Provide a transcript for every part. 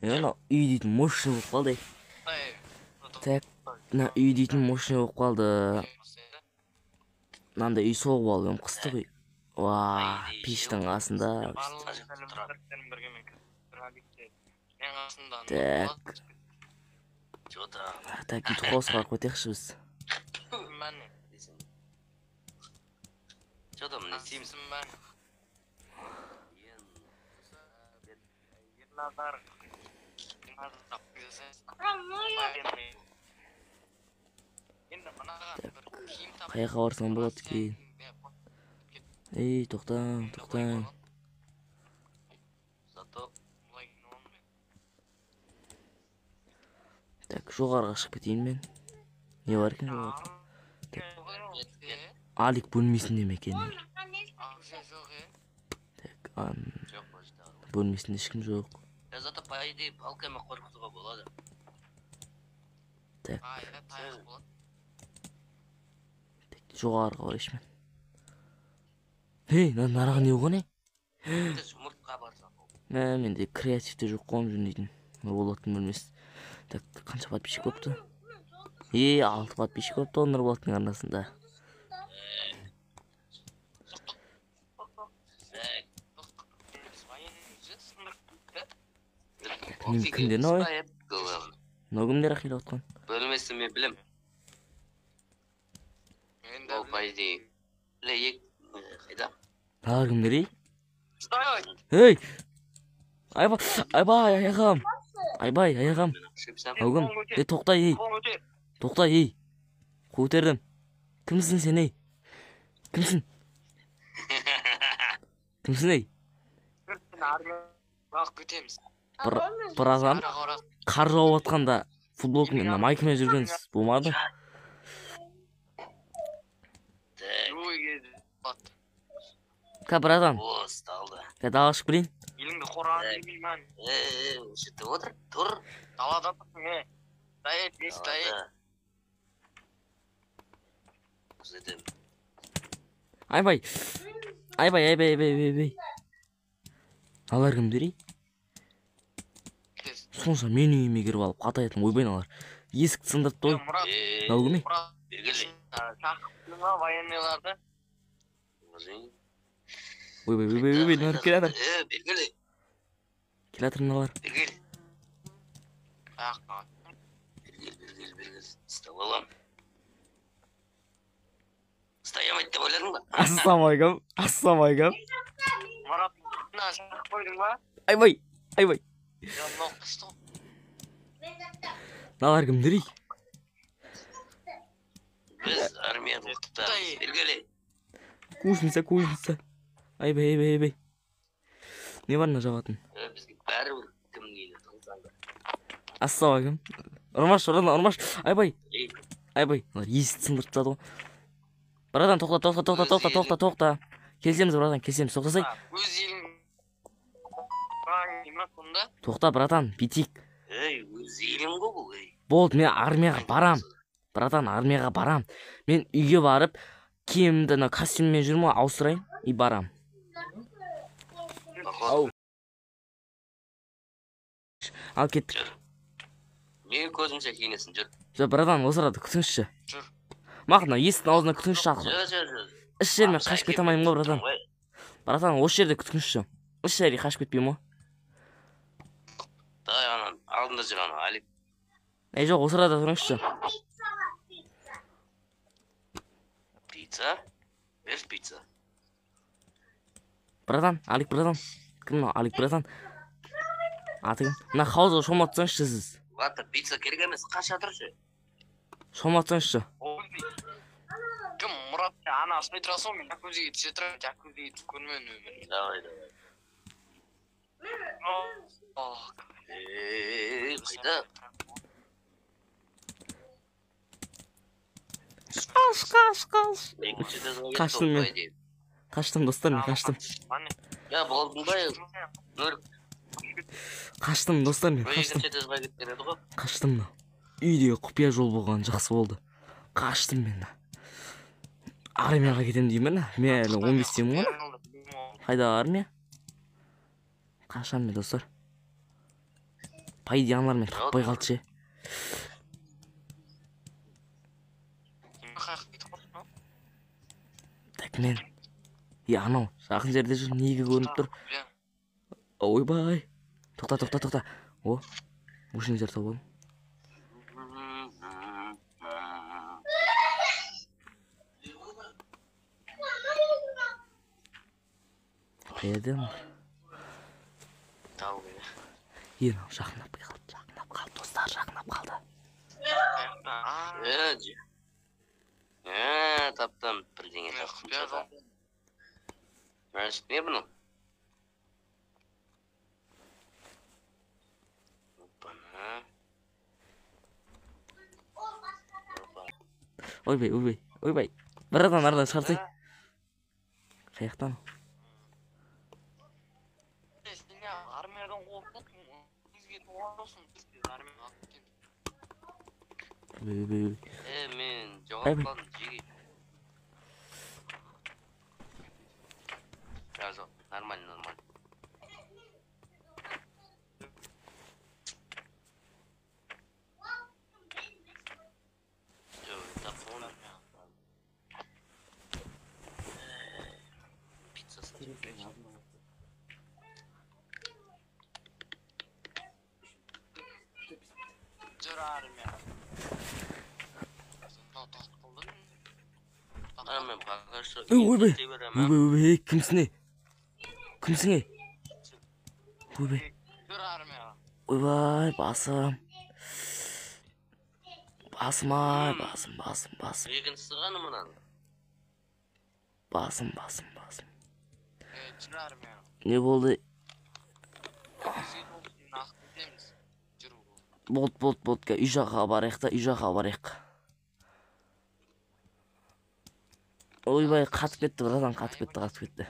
Ана үй дейтін мощный болып қалды. Так, мына үй дейтін мощный болып қалды. Мынандай үй соғып алып қысты ғой. Ва, пештің қасында. Так. Так, үй қосып қарып өтекші біз. Что-то мне Симсон бан. Қаяққа барсам болады екен. Ей, тоқтаң. Так, жоғарыға шығып кетейін мен. Не бар екен жоғарыда? Алик бөлмесінде ме екен? Так, бөлмесінде ешкім жоқ. Зато по идее палками қорқытуға болады. Так. Жоғарыға барайыншы мен. Ей, нарағы не болған, Жұмыртқа барсам. Менде креативте жоқ қойым жөндейтін. Нұрболаттың бөлмесі. Так, қанша подписчик көпті? 6 подписчик көпті Нұрболаттың арнасында. Кімдер ной? Кімдер ақилы отқан? Бөлмесі мен білем. Ол по идее. Лейек қайда? Кімдер ей? Ей! Айбай, аяғам. Аугім, тоқтай ей. Көтердім. Кімсің сен ей? Кімсің ей? Бір адам қар жауып атқанда футболкамен майкамен жүргенсіз болмады? Бір адам. Далаға шығып келейін. Еліңді қорған демеймін. Сөйтіп отыр, тұр. Далада тұрсың, Стоит. Күзетем. Айбай. Алар кімдер ей? Сонша мен үйіме кіріп алып қатаятын ойбай алар. Есікті сындыртты ой. Мынау кім ей? Бергелі. Шақырттың ба военныйларды? Ойбай, мыналар келатыр. Бергелі. Келатыр мыналар. Бергелі. Бергел. Ұстап алам. Стоямайды деп ойладың ба? Ассалаумағалейкум. Марат, шақырып қойдың ба? Айбай. Мынау қысты. Мыналар кімдер ей? Біз армияны оқытамыз. Бергелі. Көшімсі. Айбай. Не бар мына жабатын? Бізге бәрібір кім келеді қылсаңдар. Ассалаумағалейкум. Ұрмаш. Айбай. Есікті сындырып тастады ғой. Братан, тоқта. Келсеміз, братан, тоқтасай. Өз елің Тоқта, братан, битик. Өз елің ғой бұл. Болды, мен армияға барам. Братан, армияға барам. Мен үйге барып, киімімді костюммен жүрмін, ауыстырайын и барам. Ал кеттік. Мен көзімше киінесің, жүр. Жоқ, братан, осы арада күтіңізші. Жүр. Мақна, есіктің аузына күтіңізші ақыры. Жүр. Іс жермен қашып кете алмаймын ғой, братан. Братан, осы жерде күтіңізші. Іс жерге қашып кетпеймін ғой. Дай анан, алдында жүр анан, Алик. Жоқ, осы арада тұрыңызшы. Пицца? Берш пицца. Братан, Алик, братан. Кім мынау, Алик, братан. Аты кім? Мына хаузға шоматсаңызшы сіз. Ладно, пицца керек емес, қаша тұршы. Шоматсаңызшы. Кім, Мұрат, ана ашпай тұрасың, мен жакузиге түсе тұрам, жакузиге түсіп көрмен өмір. Давай. Қайда? Қаштым, достар, мен қаштым. Я, болдың ба? Қаштым, достар, мен қаштым. Үйдегі құпия жол болған жақсы болды. Қаштым мен. Армияға кетем деймін. Мен әлі 15-темін ғой. Қайда армия? Қашам мен, достар. пайдаланар мен таппай қалчы. Так мен. Анау жақын жерде жүр, неге көрініп тұр? Ойбай. Тоқта. О, ушин жер табалым. Қайда ма? Тау. Жақындап қалды, достар, жақындап қалды. Таптым бірдеңе таптым. Не бұның? Ойбай. Бір адам арада шығарсай. Қаяқтан? Армиядан қорқып, бізге туғансын, бізге армияға кеткен. Мен жоғалтқаным жеге. Жазу, нормально. Ойбай, кімсіне? Ойбай, басым. Егін сығаны мұнан? Басым. Не болды? Болт, үй жаққа барайық. Ойбай, қатып кетті, братан, қатып кетті.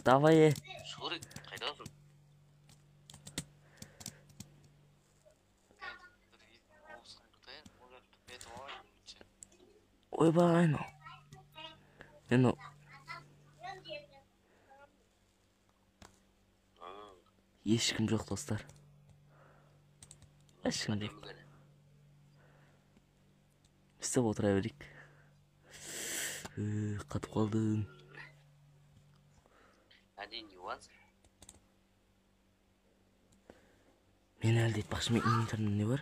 Давай. Шурик, қайдасың? Ойбай, ешкім жоқ, достар. Ешкім жоқ. Істеп отыра берейік. Қатып қалдым. Мен әлде айтпақшы, мен интернетте не бар?